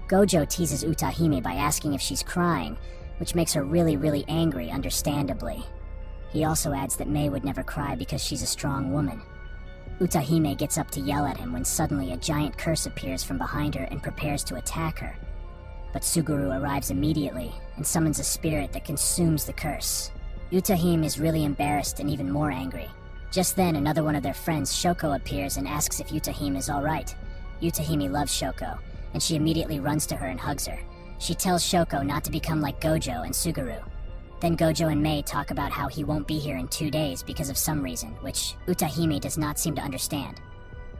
Gojo teases Utahime by asking if she's crying, which makes her really angry, understandably. He also adds that Mei would never cry because she's a strong woman. Utahime gets up to yell at him when suddenly a giant curse appears from behind her and prepares to attack her. But Suguru arrives immediately and summons a spirit that consumes the curse. Utahime is really embarrassed and even more angry. Just then, another one of their friends, Shoko, appears and asks if Utahime is alright. Utahime loves Shoko, and she immediately runs to her and hugs her. She tells Shoko not to become like Gojo and Suguru. Then Gojo and Mei talk about how he won't be here in 2 days because of some reason, which Utahime does not seem to understand.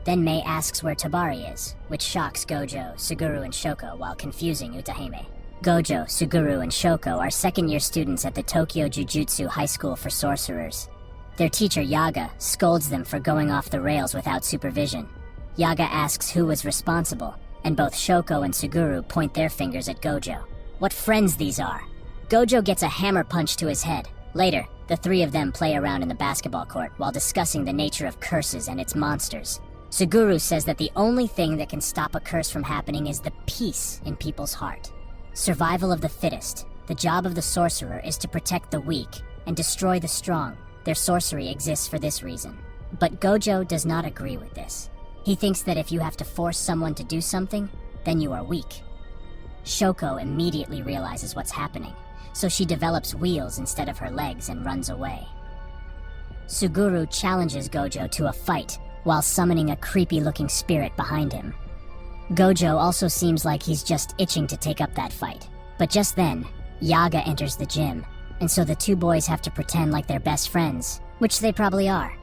Then Mei asks where Tabari is, which shocks Gojo, Suguru, and Shoko while confusing Utahime. Gojo, Suguru, and Shoko are second-year students at the Tokyo Jujutsu High School for Sorcerers. Their teacher, Yaga, scolds them for going off the rails without supervision. Yaga asks who was responsible, and both Shoko and Suguru point their fingers at Gojo. What friends these are! Gojo gets a hammer punch to his head. Later, the three of them play around in the basketball court while discussing the nature of curses and its monsters. Suguru says that the only thing that can stop a curse from happening is the peace in people's heart. Survival of the fittest. The job of the sorcerer is to protect the weak and destroy the strong. Their sorcery exists for this reason. But Gojo does not agree with this. He thinks that if you have to force someone to do something, then you are weak. Shoko immediately realizes what's happening, so she develops wheels instead of her legs and runs away. Suguru challenges Gojo to a fight while summoning a creepy-looking spirit behind him. Gojo also seems like he's just itching to take up that fight. But just then, Yaga enters the gym, and so the two boys have to pretend like they're best friends, which they probably are.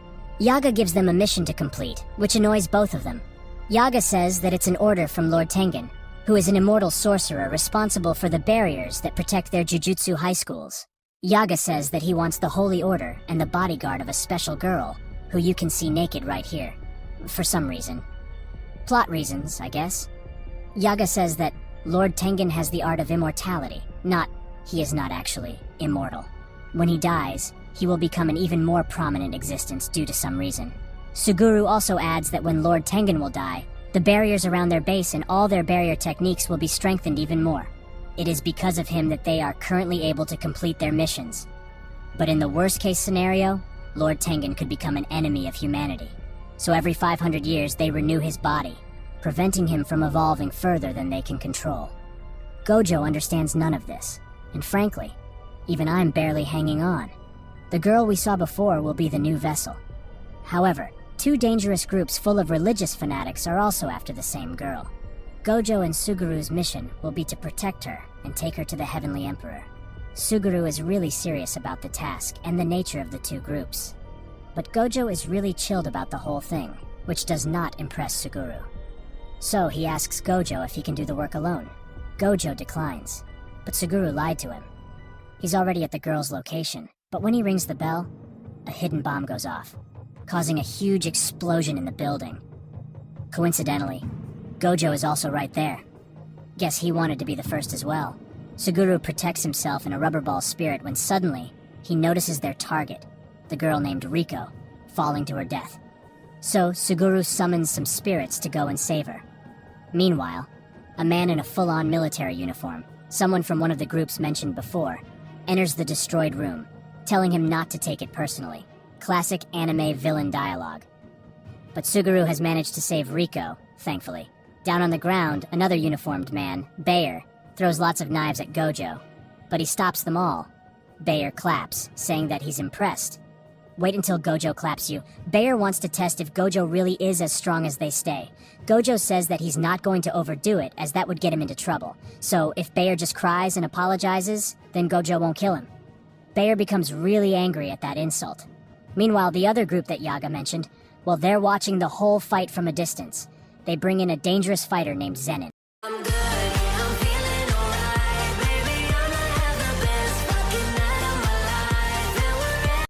Yaga gives them a mission to complete, which annoys both of them. Yaga says that it's an order from Lord Tengen, who is an immortal sorcerer responsible for the barriers that protect their Jujutsu high schools. Yaga says that he wants the Holy Order and the bodyguard of a special girl, who you can see naked right here. For some reason. Plot reasons, I guess. Yaga says that Lord Tengen has the art of immortality, he is not actually immortal. When he dies, he will become an even more prominent existence due to some reason. Suguru also adds that when Lord Tengen will die, the barriers around their base and all their barrier techniques will be strengthened even more. It is because of him that they are currently able to complete their missions. But in the worst-case scenario, Lord Tengen could become an enemy of humanity. So every 500 years they renew his body, preventing him from evolving further than they can control. Gojo understands none of this, and frankly, even I'm barely hanging on. The girl we saw before will be the new vessel. However, two dangerous groups full of religious fanatics are also after the same girl. Gojo and Suguru's mission will be to protect her and take her to the Heavenly Emperor. Suguru is really serious about the task and the nature of the two groups. But Gojo is really chilled about the whole thing, which does not impress Suguru. So he asks Gojo if he can do the work alone. Gojo declines, but Suguru lied to him. He's already at the girl's location, but when he rings the bell, a hidden bomb goes off, causing a huge explosion in the building. Coincidentally, Gojo is also right there. Guess he wanted to be the first as well. Suguru protects himself in a rubber ball spirit when suddenly, he notices their target, the girl named Riko, falling to her death. So Suguru summons some spirits to go and save her. Meanwhile, a man in a full-on military uniform, someone from one of the groups mentioned before, enters the destroyed room, telling him not to take it personally. Classic anime villain dialogue. But Suguru has managed to save Riko, thankfully. Down on the ground, another uniformed man, Bayer, throws lots of knives at Gojo, but he stops them all. Bayer claps, saying that he's impressed. Wait until Gojo claps you. Bayer wants to test if Gojo really is as strong as they say. Gojo says that he's not going to overdo it, as that would get him into trouble. So if Bayer just cries and apologizes, then Gojo won't kill him. Bayer becomes really angry at that insult. Meanwhile, the other group that Yaga mentioned, well, they're watching the whole fight from a distance. They bring in a dangerous fighter named Zenin.